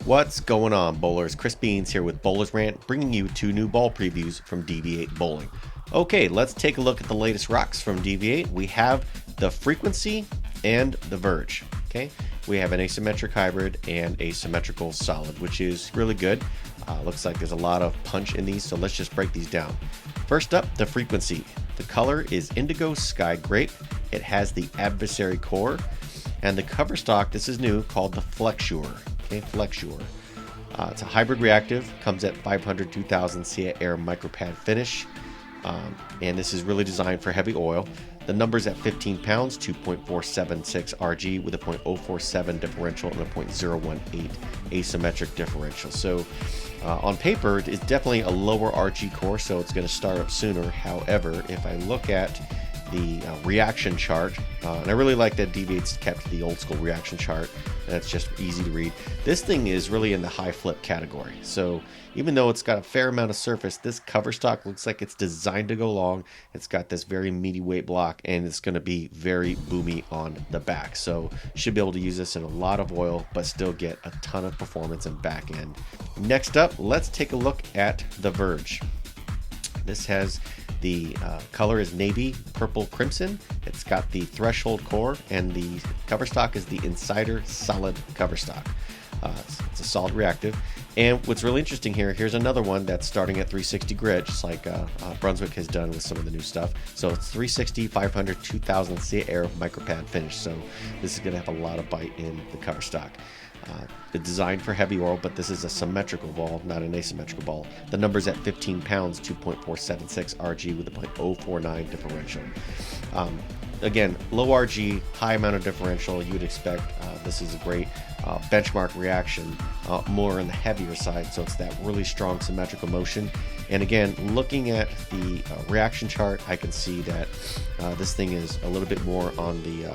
What's going on, bowlers? Chris Beans here with Bowlers Rant, bringing you 2 new ball previews from DV8 Bowling. Okay, let's take a look at the latest rocks from DV8. We have the Frequency and the Verge. Okay, we have an asymmetric hybrid and a symmetrical solid, which is really good. Looks like there's a lot of punch in these, so let's just break these down. First up, the Frequency. The color is Indigo Sky Grape. It has the adversary core, and the cover stock, this is new, called the Flexure. Okay, Flexure. It's a hybrid reactive, comes at 500 2000 CA Air micropad finish, and this is really designed for heavy oil. The number's at 15 pounds, 2.476 RG with a 0.047 differential and a 0.018 asymmetric differential. So on paper, it's definitely a lower RG core, so it's going to start up sooner. However, if I look at the reaction chart, and I really like that DV8's kept the old school reaction chart. That's just easy to read. This thing is really in the high flip category. So even though it's got a fair amount of surface, this cover stock looks like it's designed to go long. It's got this very meaty weight block, and it's going to be very boomy on the back. So you should be able to use this in a lot of oil, but still get a ton of performance and back end. Next up, let's take a look at the Verge. This has the color is navy, purple, crimson. It's got the threshold core, and the cover stock is the Insider solid cover stock. It's a solid reactive. And what's really interesting here, here's another one that's starting at 360 grit, just like Brunswick has done with some of the new stuff. So it's 360, 500, 2000 CA Air micropad finish. So this is going to have a lot of bite in the cover stock. It's designed for heavy oil, but this is a symmetrical ball, not an asymmetrical ball. The number's at 15 pounds, 2.476 RG with a 0.049 differential. Again, low RG, high amount of differential. You would expect this is a great benchmark reaction, more on the heavier side, so it's that really strong symmetrical motion. And again, looking at the reaction chart, I can see that this thing is a little bit more on the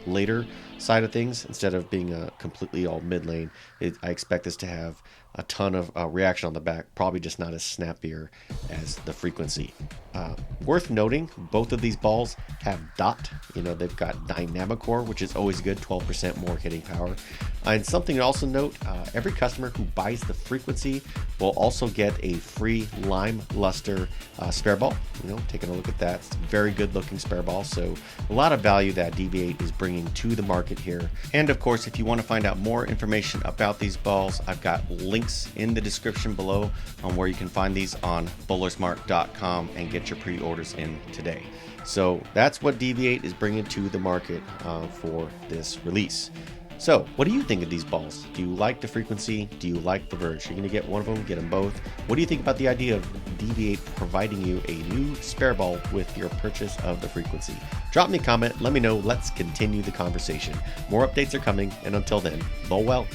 later side of things. Instead of being completely all mid lane, I expect this to have a ton of reaction on the back, probably just not as snappier as the Frequency. Worth noting, both of these balls have dot. They've got dynamic core, which is always good, 12% more hitting power. And something to also note, every customer who buys the Frequency will also get a free lime luster spare ball. Taking a look at that, it's a very good looking spare ball. So a lot of value that DV8 is bringing to the market here. And of course, if you want to find out more information about these balls, I've got links in the description below on where you can find these on bowlersmart.com and get your pre-orders in today. So that's what DV8 is bringing to the market for this release. So what do you think of these balls? Do you like the Frequency? Do you like the Verge? You're going to get one of them, get them both. What do you think about the idea of DV8 providing you a new spare ball with your purchase of the Frequency? Drop me a comment, let me know, let's continue the conversation. More updates are coming, and until then, bowl well.